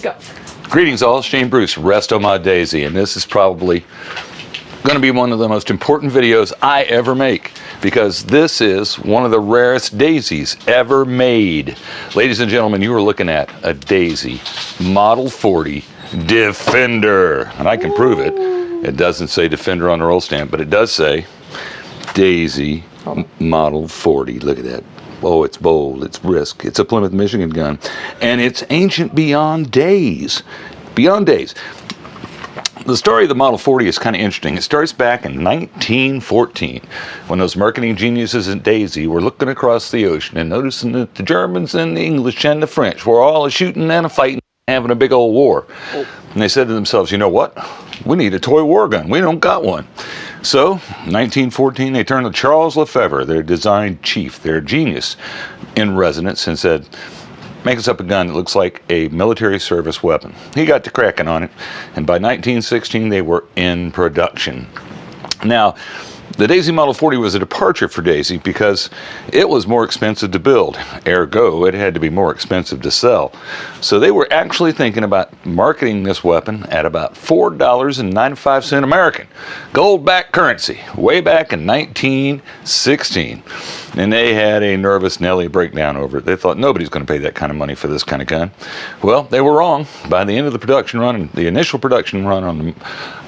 Go. Greetings all, Shane Bruce, Restomod Daisy, and this is probably going to be one of the most important videos I ever make because this is one of the rarest daisies ever made. Ladies and gentlemen, you are looking at a daisy Model 40 Defender, and I can prove it. It doesn't say Defender on the roll stamp, but it does say Daisy Model 40. Look at that. Oh, it's bold, it's brisk, it's a Plymouth, Michigan gun, and it's ancient beyond days. Beyond days. The story of the Model 40 is kind of interesting. It starts back in 1914 when those marketing geniuses at Daisy were looking across the ocean and noticing that the Germans and the English and the French were all a shooting and a fighting, having a big old war. And they said to themselves, you know what? We need a toy war gun. We don't got one. So, 1914, they turned to Charles Lefevre, their design chief, their genius in residence, and said, make us up a gun that looks like a military service weapon. He got to cracking on it, and by 1916, they were in production. Now, the Daisy Model 40 was a departure for Daisy because it was more expensive to build. Ergo, it had to be more expensive to sell. So they were actually thinking about marketing this weapon at about $4.95 American. Gold-backed currency, way back in 1916. And they had a nervous Nelly breakdown over it. They thought nobody's going to pay that kind of money for this kind of gun. Well, they were wrong. By the end of the production run, the initial production run on the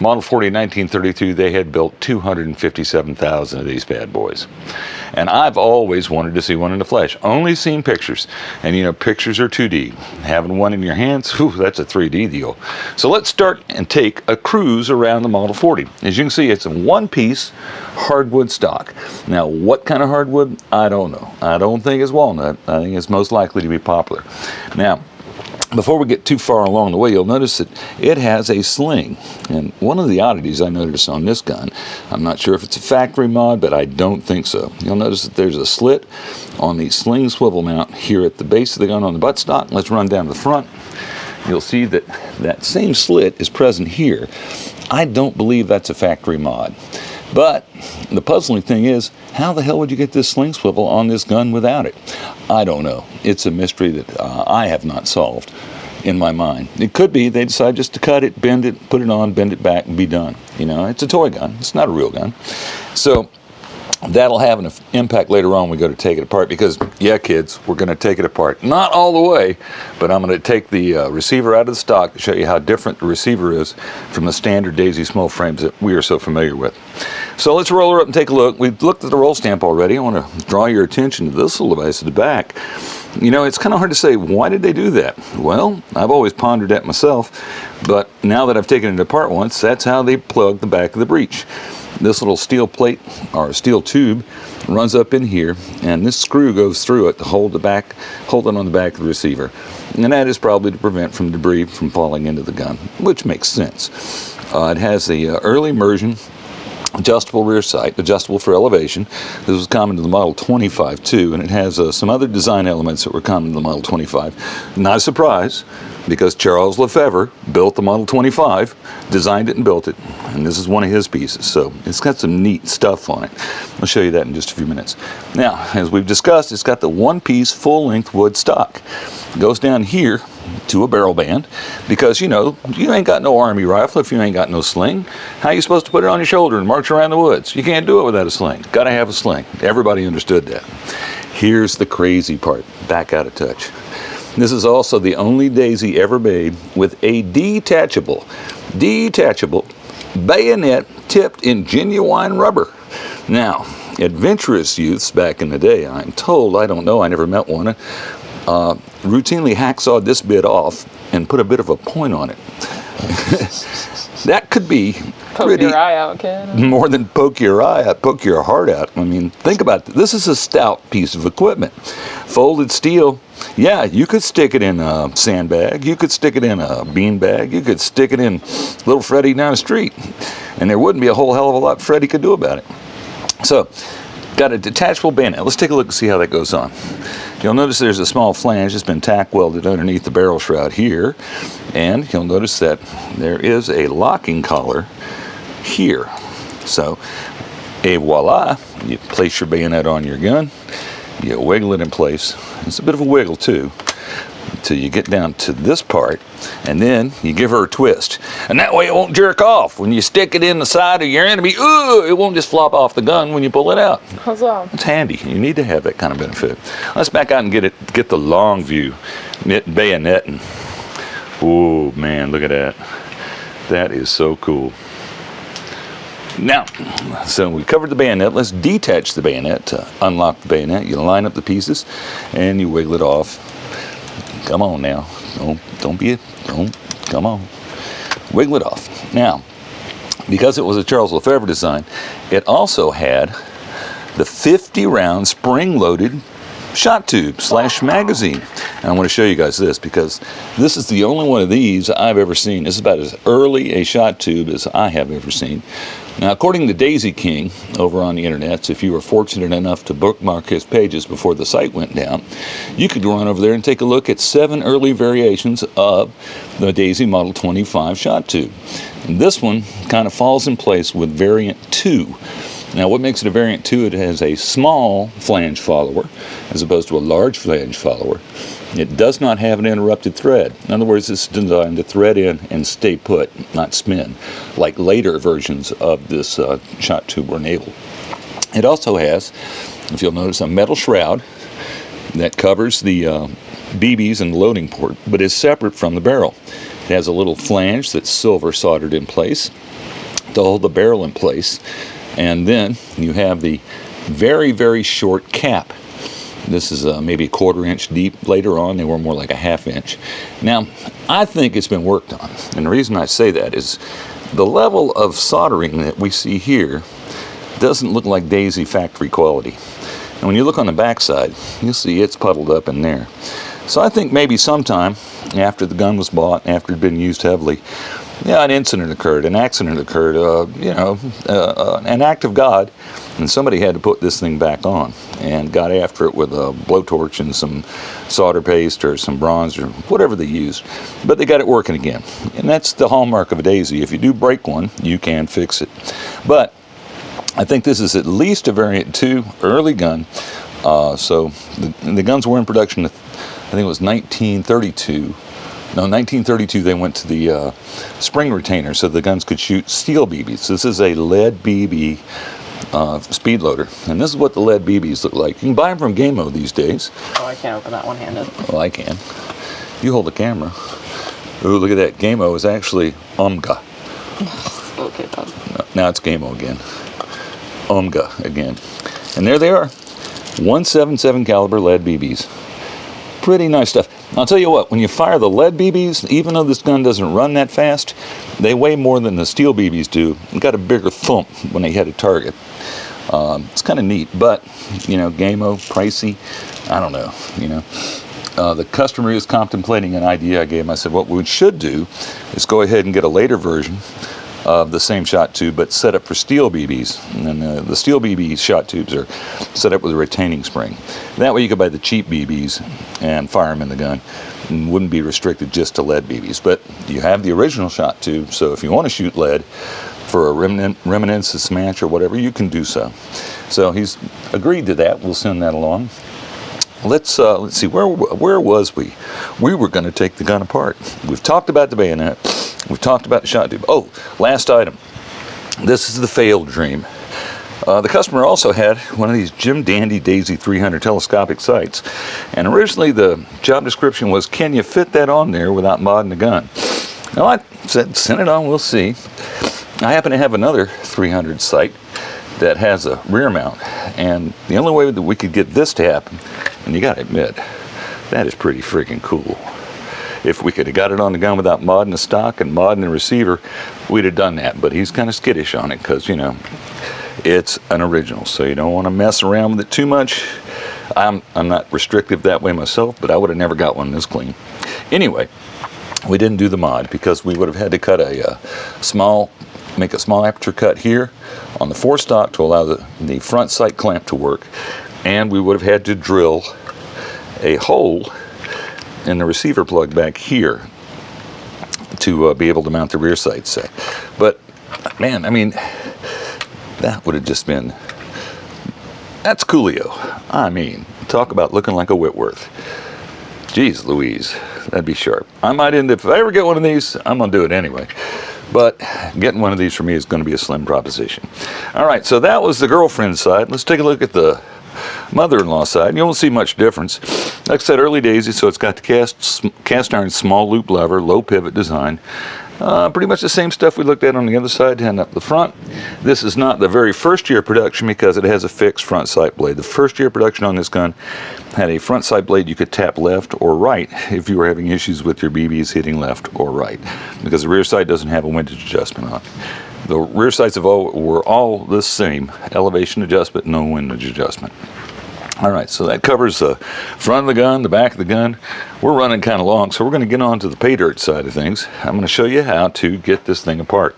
Model 40 in 1932, they had built 257,000 of these bad boys. And I've always wanted to see one in the flesh. Only seen pictures. And you know, pictures are 2D. Having one in your hands, whew, that's a 3D deal. So let's start and take a cruise around the Model 40. As you can see, it's a one-piece hardwood stock. Now, what kind of hardwood? I don't know. I don't think it's walnut. I think it's most likely to be poplar. Now, before we get too far along the way, you'll notice that it has a sling. And one of the oddities I noticed on this gun, I'm not sure if it's a factory mod, but I don't think so. You'll notice that there's a slit on the sling swivel mount here at the base of the gun on the buttstock. Let's run down to the front. You'll see that that same slit is present here. I don't believe that's a factory mod. But the puzzling thing is, how the hell would you get this sling swivel on this gun without it? I don't know. It's a mystery that I have not solved in my mind. It could be they decide just to cut it, bend it, put it on, bend it back, and be done. You know, it's a toy gun. It's not a real gun. So that'll have an impact later on when we go to take it apart because, yeah, kids, we're going to take it apart. Not all the way, but I'm going to take the receiver out of the stock to show you how different the receiver is from the standard Daisy small frames that we are so familiar with. So let's roll her up and take a look. We've looked at the roll stamp already. I want to draw your attention to this little device at the back. You know, it's kind of hard to say, why did they do that? Well, I've always pondered that myself, but now that I've taken it apart once, that's how they plug the back of the breech. This little steel plate or steel tube runs up in here, and this screw goes through it to hold it on the back of the receiver. And that is probably to prevent from debris from falling into the gun, which makes sense. It has the early immersion adjustable rear sight, adjustable for elevation. This was common to the Model 25 too, and it has some other design elements that were common to the Model 25. Not a surprise, because Charles Lefevre built the Model 25, designed it and built it, and this is one of his pieces, so it's got some neat stuff on it. I'll show you that in just a few minutes. Now, as we've discussed, it's got the one-piece full-length wood stock. It goes down here to a barrel band because, you know, you ain't got no army rifle if you ain't got no sling. How are you supposed to put it on your shoulder and march around the woods? You can't do it without a sling. Got to have a sling. Everybody understood that. Here's the crazy part. Back out of touch. This is also the only Daisy ever made with a detachable bayonet tipped in genuine rubber. Now, adventurous youths back in the day, I'm told, I don't know, I never met one, routinely hacksawed this bit off and put a bit of a point on it. That could be poke your eye out, kid. More than poke your eye out, poke your heart out. I mean, think about it. This is a stout piece of equipment. Folded steel. Yeah, you could stick it in a sandbag. You could stick it in a bean bag. You could stick it in little Freddie down the street. And there wouldn't be a whole hell of a lot Freddie could do about it. So, got a detachable bayonet. Let's take a look and see how that goes on. You'll notice there's a small flange that's been tack welded underneath the barrel shroud here. And you'll notice that there is a locking collar here. So, et voila, you place your bayonet on your gun, you wiggle it in place. It's a bit of a wiggle too, till you get down to this part, and then you give her a twist. And that way it won't jerk off. When you stick it in the side of your enemy, it won't just flop off the gun when you pull it out. Huzzah. It's handy. You need to have that kind of benefit. Let's back out and get the long view. Bayoneting. Oh man, look at that. That is so cool. Now, so we covered the bayonet. Let's detach the bayonet. To unlock the bayonet, you line up the pieces and you wiggle it off. Come on now. Come on. Wiggle it off. Now, because it was a Charles Lefebvre design, it also had the 50-round spring-loaded shot tube / magazine. And I want to show you guys this because this is the only one of these I've ever seen. This is about as early a shot tube as I have ever seen. Now, according to Daisy King over on the internet, if you were fortunate enough to bookmark his pages before the site went down, you could run over there and take a look at 7 early variations of the Daisy Model 25 shot tube. And this one kind of falls in place with variant 2. Now, what makes it a variant 2? It has a small flange follower as opposed to a large flange follower. It does not have an interrupted thread. In other words, it's designed to thread in and stay put, not spin, like later versions of this shot tube were enabled. It also has, if you'll notice, a metal shroud that covers the BBs and the loading port, but is separate from the barrel. It has a little flange that's silver soldered in place to hold the barrel in place. And then you have the very, very short cap. This is maybe a 1/4 inch deep. Later on, they were more like a 1/2 inch. Now, I think it's been worked on. And the reason I say that is the level of soldering that we see here doesn't look like Daisy factory quality. And when you look on the backside, you'll see it's puddled up in there. So I think maybe sometime after the gun was bought, after it had been used heavily, an incident occurred, an accident occurred, an act of God, and somebody had to put this thing back on and got after it with a blowtorch and some solder paste or some bronze or whatever they used. But they got it working again. And that's the hallmark of a Daisy. If you do break one, you can fix it. But I think this is at least a variant 2 early gun. So the guns were in production, I think it was 1932. No, 1932 they went to the spring retainer so the guns could shoot steel BBs. This is a lead BB speed loader. And this is what the lead BBs look like. You can buy them from Game-O these days. Oh, I can't open that one-handed. Well, I can. You hold the camera. Ooh, look at that. Game-O is actually Omega. Okay, Bob. No, now it's Game-O again. Omega again. And there they are. 177 caliber lead BBs. Pretty nice stuff. I'll tell you what, when you fire the lead BBs, even though this gun doesn't run that fast, they weigh more than the steel BBs do. It got a bigger thump when they hit a target. It's kind of neat, but, Game-O, pricey, I don't know, the customer is contemplating an idea I gave him. I said, what we should do is go ahead and get a later version of the same shot tube, but set up for steel BBs. And the steel BB shot tubes are set up with a retaining spring. That way you could buy the cheap BBs and fire them in the gun. And wouldn't be restricted just to lead BBs. But you have the original shot tube, so if you want to shoot lead for a reminiscence match or whatever, you can do so. So he's agreed to that. We'll send that along. Let's see, where was we? We were going to take the gun apart. We've talked about the bayonet. We've talked about the shot tube. Oh, last item. This is the failed dream. The customer also had one of these Jim Dandy Daisy 300 telescopic sights. And originally the job description was, can you fit that on there without modding the gun? Now I said, send it on, we'll see. I happen to have another 300 sight that has a rear mount. And the only way that we could get this to happen, and you gotta admit, that is pretty freaking cool. If we could have got it on the gun without modding the stock and modding the receiver, we'd have done that. But he's kind of skittish on it because, it's an original. So you don't want to mess around with it too much. I'm not restrictive that way myself, but I would have never got one this clean. Anyway, we didn't do the mod because we would have had to cut make a small aperture cut here on the forestock to allow the front sight clamp to work. And we would have had to drill a hole in the receiver plug back here to be able to mount the rear sights. But man, I mean, that would have just been, that's coolio. I mean, talk about looking like a Whitworth. Geez Louise, that'd be sharp. I might end up, if I ever get one of these, I'm going to do it anyway. But getting one of these for me is going to be a slim proposition. All right, so that was the girlfriend side. Let's take a look at the mother-in-law side. You won't see much difference. Like I said, early daisy, so it's got the cast iron small loop lever, low pivot design. Pretty much the same stuff we looked at on the other side and up the front. This is not the very first year production because it has a fixed front sight blade. The first year production on this gun had a front sight blade you could tap left or right if you were having issues with your BBs hitting left or right, because the rear sight doesn't have a windage adjustment on it. The rear sights were all the same, elevation adjustment, no windage adjustment. All right, so that covers the front of the gun, the back of the gun. We're running kind of long, so we're going to get on to the pay dirt side of things. I'm going to show you how to get this thing apart.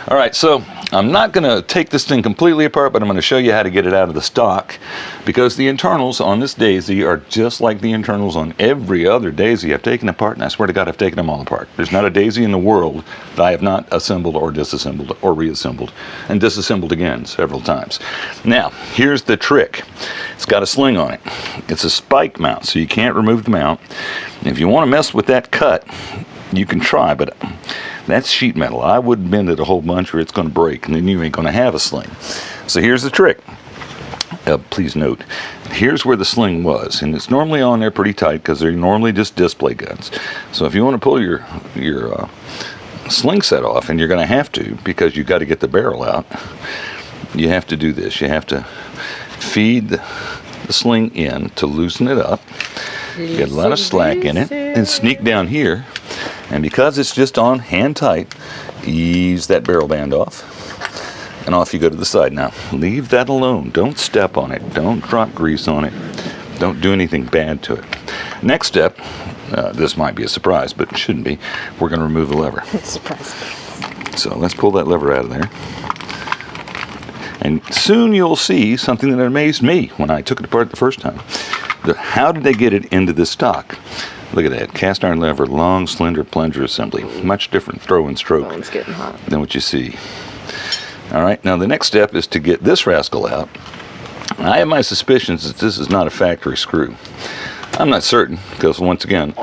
All right, so I'm not going to take this thing completely apart, but I'm going to show you how to get it out of the stock, because the internals on this daisy are just like the internals on every other daisy I've taken apart, and I swear to God I've taken them all apart. There's not a daisy in the world that I have not assembled or disassembled or reassembled and disassembled again several times. Now, here's the trick. It's got a sling on it. It's a spike mount, so you can't remove the mount. And if you want to mess with that cut, you can try, but that's sheet metal. I would bend it a whole bunch or it's going to break, and then you ain't going to have a sling. So here's the trick. Please note, here's where the sling was, and it's normally on there pretty tight because they're normally just display guns. So if you want to pull your sling set off, and you're going to have to because you've got to get the barrel out, you have to do this. You have to feed the sling in to loosen it up, get a lot of slack in it, and sneak down here, and because it's just on hand tight, ease that barrel band off, and off you go to the side. Now leave that alone. Don't step on it, don't drop grease on it, don't do anything bad to it. Next step, this might be a surprise, but it shouldn't be, we're going to remove the lever. Surprise. So let's pull that lever out of there. And soon you'll see something that amazed me when I took it apart the first time. How did they get it into this stock? Look at that, cast iron lever, long, slender plunger assembly. Much different throw and stroke Phone's getting hot. than what you see. All right, now the next step is to get this rascal out. I have my suspicions that this is not a factory screw. I'm not certain, because once again,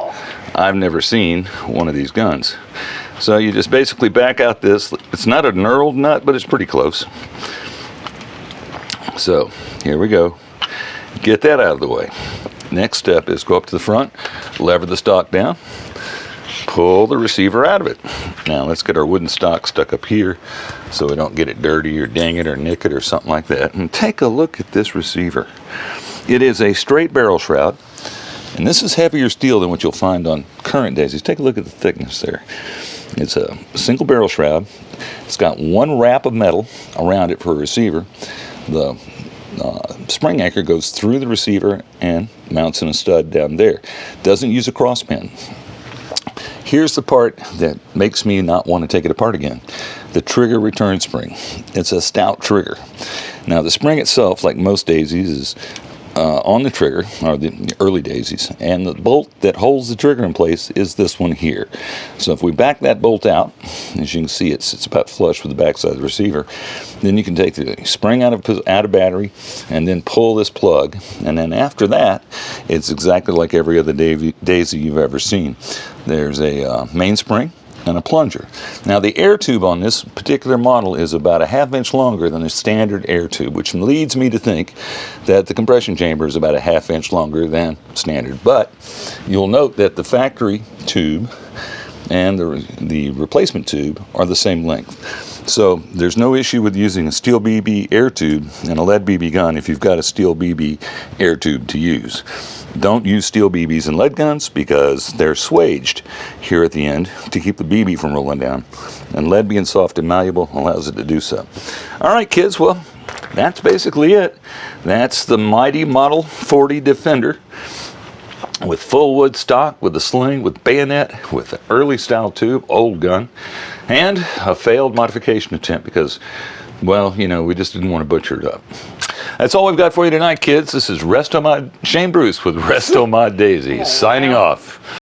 I've never seen one of these guns. So you just basically back out this. It's not a knurled nut, but it's pretty close. So here we go. Get that out of the way. Next step is go up to the front, lever the stock down, pull the receiver out of it. Now let's get our wooden stock stuck up here so we don't get it dirty or dang it or nick it or something like that. And take a look at this receiver. It is a straight barrel shroud, and this is heavier steel than what you'll find on current daisies. Take a look at the thickness there. It's a single barrel shroud. It's got one wrap of metal around it for a receiver. The spring anchor goes through the receiver and mounts in a stud down there. Doesn't use a cross pin. Here's the part that makes me not want to take it apart again. The trigger return spring. It's a stout trigger. Now the spring itself, like most daisies, is on the trigger, or the early daisies, and the bolt that holds the trigger in place is this one here. So if we back that bolt out, as you can see, it's about flush with the backside of the receiver, then you can take the spring out of battery and then pull this plug, and then after that it's exactly like every other daisy you've ever seen. There's a mainspring and a plunger. Now the air tube on this particular model is about a ½ inch longer than a standard air tube, which leads me to think that the compression chamber is about a ½ inch longer than standard. But you'll note that the factory tube and the replacement tube are the same length. So there's no issue with using a steel BB air tube and a lead BB gun if you've got a steel BB air tube to use. Don't use steel BBs in lead guns because they're swaged here at the end to keep the BB from rolling down. And lead being soft and malleable allows it to do so. All right, kids, well, that's basically it. That's the mighty Model 40 Defender with full wood stock, with a sling, with bayonet, with an early style tube, old gun, and a failed modification attempt because, well, you know, we just didn't want to butcher it up. That's all we've got for you tonight, kids. This is Restomod, Shane Bruce with Restomod Daisy, signing off.